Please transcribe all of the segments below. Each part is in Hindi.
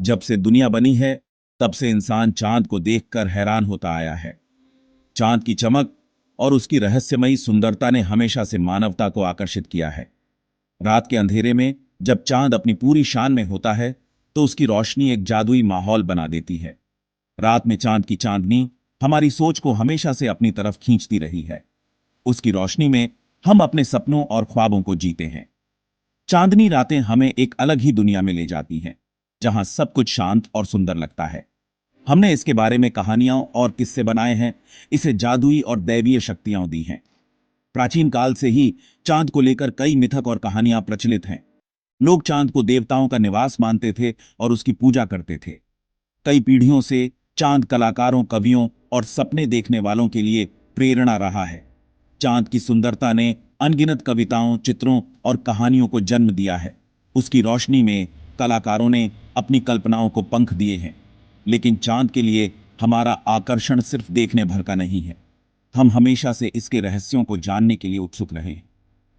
जब से दुनिया बनी है, तब से इंसान चांद को देखकर हैरान होता आया है। चांद की चमक और उसकी रहस्यमयी सुंदरता ने हमेशा से मानवता को आकर्षित किया है। रात के अंधेरे में जब चांद अपनी पूरी शान में होता है, तो उसकी रोशनी एक जादुई माहौल बना देती है। रात में चांद की चांदनी हमारी सोच को हमेशा से अपनी तरफ खींचती रही है। उसकी रोशनी में हम अपने सपनों और ख्वाबों को जीते हैं। चांदनी रातें हमें एक अलग ही दुनिया में ले जाती हैं, जहां सब कुछ शांत और सुंदर लगता है। हमने इसके बारे में कहानियां और किस्से बनाए हैं। इसे जादुई और दैवीय शक्तियां दी हैं। प्राचीन काल से ही चांद को लेकर कई मिथक और कहानियां प्रचलित हैं। लोग चांद को देवताओं का निवास मानते थे और उसकी पूजा करते थे। कई पीढ़ियों से चांद कलाकारों, कवियों और सपने देखने वालों के लिए प्रेरणा रहा है। चांद की सुंदरता ने अनगिनत कविताओं, चित्रों और कहानियों को जन्म दिया है। उसकी रोशनी में कलाकारों ने अपनी कल्पनाओं को पंख दिए हैं। लेकिन चांद के लिए हमारा आकर्षण सिर्फ देखने भर का नहीं है। हम हमेशा से इसके रहस्यों को जानने के लिए उत्सुक रहे हैं।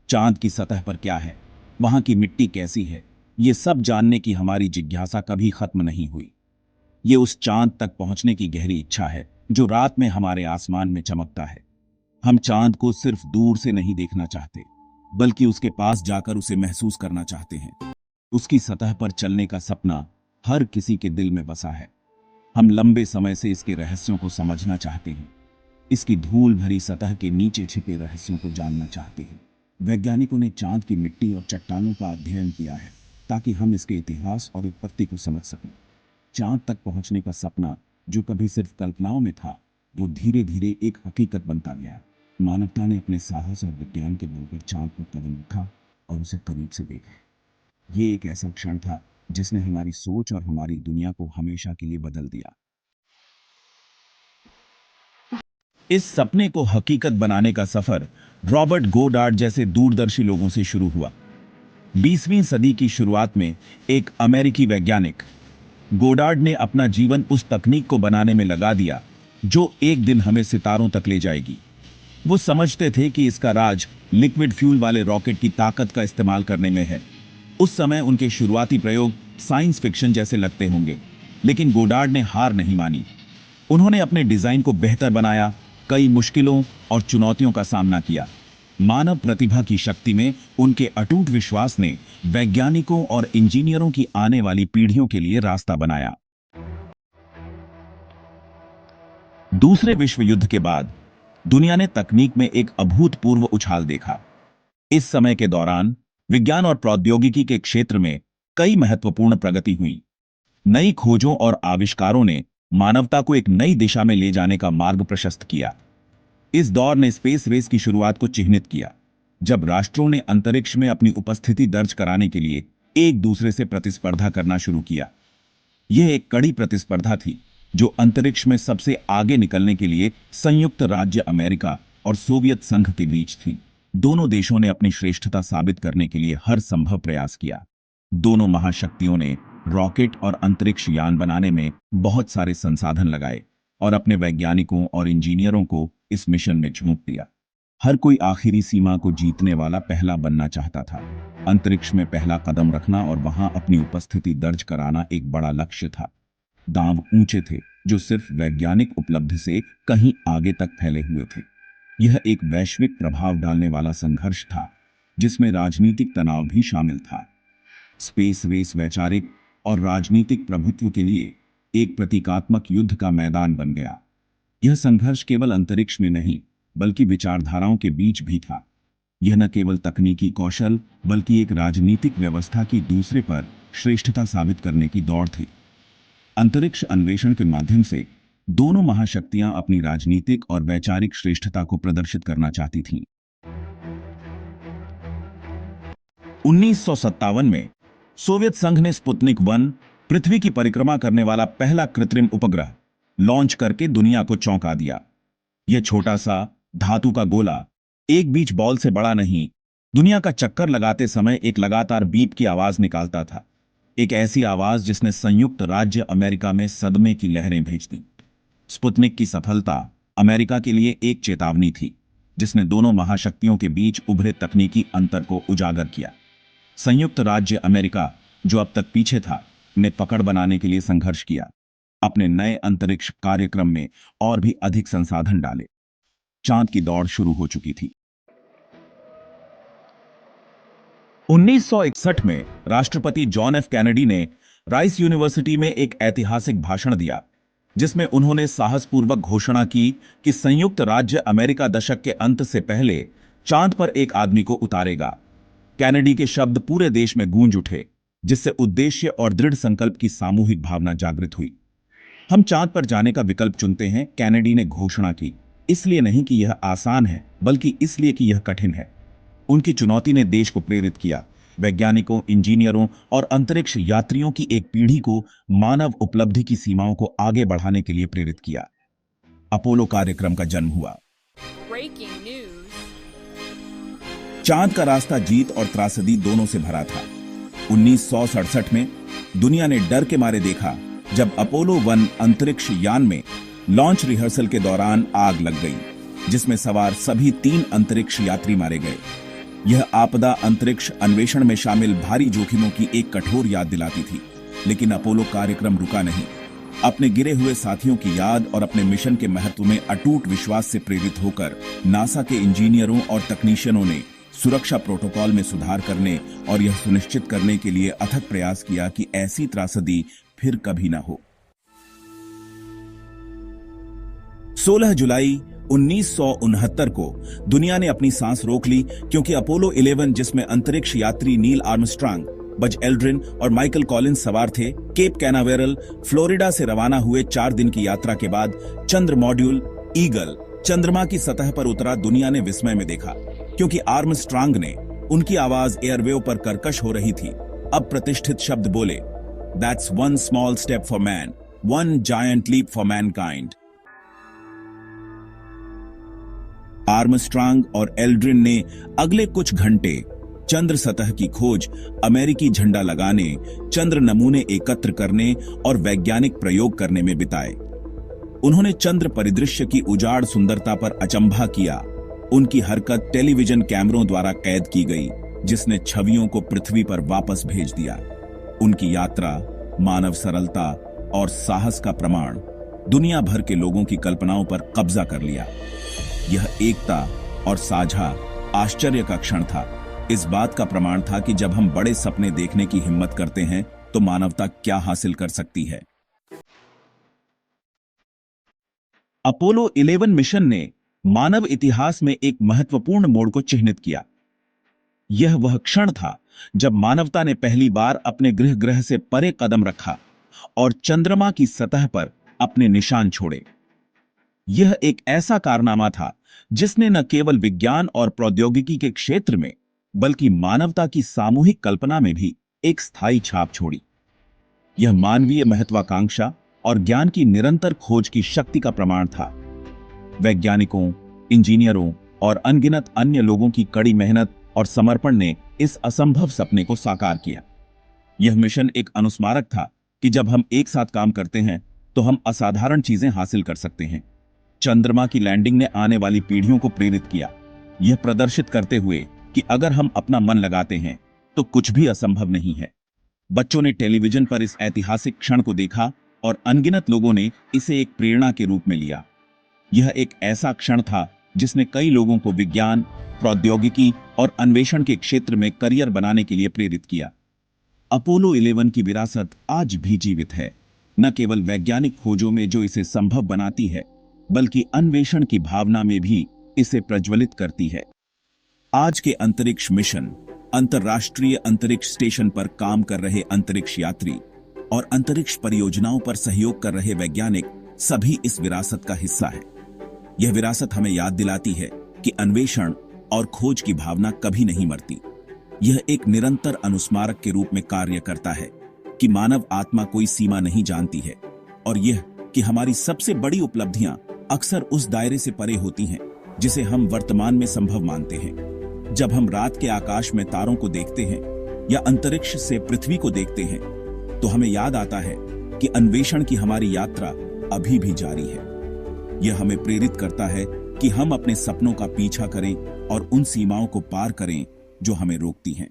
चांद की सतह पर क्या है, वहां की मिट्टी कैसी है, ये सब जानने की हमारी जिज्ञासा कभी खत्म नहीं हुई। ये उस चांद तक पहुंचने की गहरी इच्छा है जो रात में हमारे आसमान में चमकता है। हम चांद को सिर्फ दूर से नहीं देखना चाहते, बल्कि उसके पास जाकर उसे महसूस करना चाहते हैं। उसकी सतह पर चलने का सपना हर किसी के दिल में बसा है। हम लंबे समय से इसके रहस्यों को समझना चाहते हैं। इसकी धूल भरी सतह के नीचे छिपे रहस्यों को जानना चाहते हैं। वैज्ञानिकों ने चांद की मिट्टी और चट्टानों का अध्ययन किया है, ताकि हम इसके इतिहास और उत्पत्ति को समझ सकें। चांद तक पहुंचने का सपना, जो कभी सिर्फ कल्पनाओं में था, वो धीरे धीरे एक हकीकत बनता गया। मानवता ने अपने साहस और विज्ञान के बल पर चांद पर कदम रखा और उसे करीब से देखा। ये एक ऐसा क्षण था जिसने हमारी सोच और हमारी दुनिया को हमेशा के लिए बदल दिया। इस सपने को हकीकत बनाने का सफर रॉबर्ट गोडार्ड जैसे दूरदर्शी लोगों से शुरू हुआ। 20वीं सदी की शुरुआत में एक अमेरिकी वैज्ञानिक गोडार्ड ने अपना जीवन उस तकनीक को बनाने में लगा दिया जो एक दिन हमें सितारों तक ले जाएगी। वो समझते थे कि इसका राज लिक्विड फ्यूल वाले रॉकेट की ताकत का इस्तेमाल करने में है। उस समय उनके शुरुआती प्रयोग साइंस फिक्शन जैसे लगते होंगे, लेकिन गोडार्ड ने हार नहीं मानी। उन्होंने अपने डिजाइन को बेहतर बनाया, कई मुश्किलों और चुनौतियों का सामना किया। मानव प्रतिभा की शक्ति में उनके अटूट विश्वास ने वैज्ञानिकों और इंजीनियरों की आने वाली पीढ़ियों के लिए रास्ता बनाया। दूसरे विश्व युद्ध के बाद दुनिया ने तकनीक में एक अभूतपूर्व उछाल देखा। इस समय के दौरान विज्ञान और प्रौद्योगिकी के क्षेत्र में कई महत्वपूर्ण प्रगति हुई। नई खोजों और आविष्कारों ने मानवता को एक नई दिशा में ले जाने का मार्ग प्रशस्त किया। इस दौर ने स्पेस रेस की शुरुआत को चिह्नित किया, जब राष्ट्रों ने अंतरिक्ष में अपनी उपस्थिति दर्ज कराने के लिए एक दूसरे से प्रतिस्पर्धा करना शुरू किया। यह एक कड़ी प्रतिस्पर्धा थी जो अंतरिक्ष में सबसे आगे निकलने के लिए संयुक्त राज्य अमेरिका और सोवियत संघ के बीच थी। दोनों देशों ने अपनी श्रेष्ठता साबित करने के लिए हर संभव प्रयास किया। दोनों महाशक्तियों ने रॉकेट और अंतरिक्ष यान बनाने में बहुत सारे संसाधन लगाए और अपने वैज्ञानिकों और इंजीनियरों को इस मिशन में झोंक दिया। हर कोई आखिरी सीमा को जीतने वाला पहला बनना चाहता था। अंतरिक्ष में पहला कदम रखना और वहां अपनी उपस्थिति दर्ज कराना एक बड़ा लक्ष्य था। दांव ऊंचे थे, जो सिर्फ वैज्ञानिक उपलब्धि से कहीं आगे तक फैले हुए थे। यह एक वैश्विक प्रभाव डालने वाला संघर्ष था, जिसमें राजनीतिक तनाव भी शामिल था। स्पेस रेस वैचारिक और राजनीतिक प्रभुत्व के लिए एक प्रतीकात्मक युद्ध का मैदान बन गया। यह संघर्ष केवल अंतरिक्ष में नहीं, बल्कि विचारधाराओं के बीच भी था। यह न केवल तकनीकी कौशल, बल्कि एक राजनीतिक व्यवस्था की दूसरे पर श्रेष्ठता साबित करने की दौड़ थी। अंतरिक्ष अन्वेषण के माध्यम से दोनों महाशक्तियां अपनी राजनीतिक और वैचारिक श्रेष्ठता को प्रदर्शित करना चाहती थीं। 1957 में सोवियत संघ ने स्पुतनिक 1 पृथ्वी की परिक्रमा करने वाला पहला कृत्रिम उपग्रह लॉन्च करके दुनिया को चौंका दिया। यह छोटा सा धातु का गोला, एक बीच बॉल से बड़ा नहीं, दुनिया का चक्कर लगाते समय एक लगातार बीप की आवाज निकालता था। एक ऐसी आवाज जिसने संयुक्त राज्य अमेरिका में सदमे की लहरें भेज दी। स्पुतनिक की सफलता अमेरिका के लिए एक चेतावनी थी, जिसने दोनों महाशक्तियों के बीच उभरे तकनीकी अंतर को उजागर किया। संयुक्त राज्य अमेरिका, जो अब तक पीछे था, ने पकड़ बनाने के लिए संघर्ष किया, अपने नए अंतरिक्ष कार्यक्रम में और भी अधिक संसाधन डाले। चांद की दौड़ शुरू हो चुकी थी। 1961 में राष्ट्रपति जॉन एफ कैनेडी ने राइस यूनिवर्सिटी में एक ऐतिहासिक भाषण दिया, जिसमें उन्होंने साहसपूर्वक घोषणा की कि संयुक्त राज्य अमेरिका दशक के अंत से पहले चांद पर एक आदमी को उतारेगा। कैनेडी के शब्द पूरे देश में गूंज उठे, जिससे उद्देश्य और दृढ़ संकल्प की सामूहिक भावना जागृत हुई। हम चांद पर जाने का विकल्प चुनते हैं, कैनेडी ने घोषणा की, इसलिए नहीं कि यह आसान है, बल्कि इसलिए कि यह कठिन है। उनकी चुनौती ने देश को प्रेरित किया, वैज्ञानिकों, इंजीनियरों और अंतरिक्ष यात्रियों की एक पीढ़ी को मानव उपलब्धि की सीमाओं को आगे बढ़ाने के लिए प्रेरित किया। अपोलो कार्यक्रम का जन्म हुआ। चांद का रास्ता जीत और त्रासदी दोनों से भरा था। 1967 में दुनिया ने डर के मारे देखा जब अपोलो 1 अंतरिक्ष यान में लॉन्च रिहर्सल के दौरान आग लग गई, जिसमें सवार सभी 3 अंतरिक्ष यात्री मारे गए। यह आपदा अंतरिक्ष अन्वेषण में शामिल भारी जोखिमों की एक कठोर याद दिलाती थी, लेकिन अपोलो कार्यक्रम रुका नहीं। अपने गिरे हुए साथियों की याद और अपने मिशन के महत्व में अटूट विश्वास से प्रेरित होकर नासा के इंजीनियरों और तकनीशियनों ने सुरक्षा प्रोटोकॉल में सुधार करने और यह सुनिश्चित करने के लिए अथक प्रयास किया कि ऐसी त्रासदी फिर कभी ना हो। 16 जुलाई 1969 को दुनिया ने अपनी सांस रोक ली, क्योंकि अपोलो 11, जिसमें अंतरिक्ष यात्री नील आर्मस्ट्रांग, बज एल्ड्रिन और माइकल कॉलिंस सवार थे, केप कैनावेरल, फ्लोरिडा से रवाना हुए 4 दिन की यात्रा के बाद चंद्र मॉड्यूल ईगल चंद्रमा की सतह पर उतरा। दुनिया ने विस्मय में देखा, क्योंकि आर्मस्ट्रांग ने उनकी आवाज एयरवेव पर कर्कश हो रही थी। अब प्रतिष्ठित शब्द बोले, That's one small step for man, one giant leap for mankind. Armstrong और एल्ड्रिन ने अगले कुछ घंटे चंद्र सतह की खोज, अमेरिकी झंडा लगाने, चंद्र नमूने एकत्र करने और वैज्ञानिक प्रयोग करने में बिताए। उन्होंने चंद्र परिदृश्य की उजाड़ सुंदरता पर अचंभा किया। उनकी हरकत टेलीविजन कैमरों द्वारा कैद की गई, जिसने छवियों को पृथ्वी पर वापस भेज दिया। उनकी यात्रा, मानव सरलता और साहस का प्रमाण दुनिया भर के लोगों की कल्पनाओं पर कब्जा कर लिया। यह एकता और साझा आश्चर्य का क्षण था। इस बात का प्रमाण था कि जब हम बड़े सपने देखने की हिम्मत करते हैं, तो मानवता क्या हासिल कर सकती है। अपोलो 11 मिशन ने मानव इतिहास में एक महत्वपूर्ण मोड़ को चिह्नित किया। यह वह क्षण था जब मानवता ने पहली बार अपने गृह ग्रह से परे कदम रखा और चंद्रमा की सतह पर अपने निशान छोड़े। यह एक ऐसा कारनामा था जिसने न केवल विज्ञान और प्रौद्योगिकी के क्षेत्र में, बल्कि मानवता की सामूहिक कल्पना में भी एक स्थायी छाप छोड़ी। यह मानवीय महत्वाकांक्षा और ज्ञान की निरंतर खोज की शक्ति का प्रमाण था। वैज्ञानिकों, इंजीनियरों और अनगिनत अन्य लोगों की कड़ी मेहनत और समर्पण ने इस असंभव सपने को साकार किया। यह मिशन एक अनुस्मारक था कि जब हम एक साथ काम करते हैं तो हम असाधारण चीजें हासिल कर सकते हैं। चंद्रमा की लैंडिंग ने आने वाली पीढ़ियों को प्रेरित किया, यह प्रदर्शित करते हुए कि अगर हम अपना मन लगाते हैं तो कुछ भी असंभव नहीं है। बच्चों ने टेलीविजन पर इस ऐतिहासिक क्षण को देखा और अनगिनत लोगों ने इसे एक प्रेरणा के रूप में लिया। यह एक ऐसा क्षण था जिसने कई लोगों को विज्ञान, प्रौद्योगिकी और अन्वेषण के क्षेत्र में करियर बनाने के लिए प्रेरित किया। अपोलो 11 की विरासत आज भी जीवित है, न केवल वैज्ञानिक खोजों में जो इसे संभव बनाती है, बल्कि अन्वेषण की भावना में भी इसे प्रज्वलित करती है। आज के अंतरिक्ष मिशन, अंतरराष्ट्रीय अंतरिक्ष स्टेशन पर काम कर रहे अंतरिक्ष यात्री और अंतरिक्ष परियोजनाओं पर सहयोग कर रहे वैज्ञानिक सभी इस विरासत का हिस्सा है। यह विरासत हमें याद दिलाती है कि अन्वेषण और खोज की भावना कभी नहीं मरती। यह एक निरंतर अनुस्मारक के रूप में कार्य करता है कि मानव आत्मा कोई सीमा नहीं जानती है, और यह कि हमारी सबसे बड़ी उपलब्धियां अक्सर उस दायरे से परे होती हैं जिसे हम वर्तमान में संभव मानते हैं। जब हम रात के आकाश में तारों को देखते हैं या अंतरिक्ष से पृथ्वी को देखते हैं, तो हमें याद आता है कि अन्वेषण की हमारी यात्रा अभी भी जारी है। यह हमें प्रेरित करता है कि हम अपने सपनों का पीछा करें और उन सीमाओं को पार करें जो हमें रोकती हैं।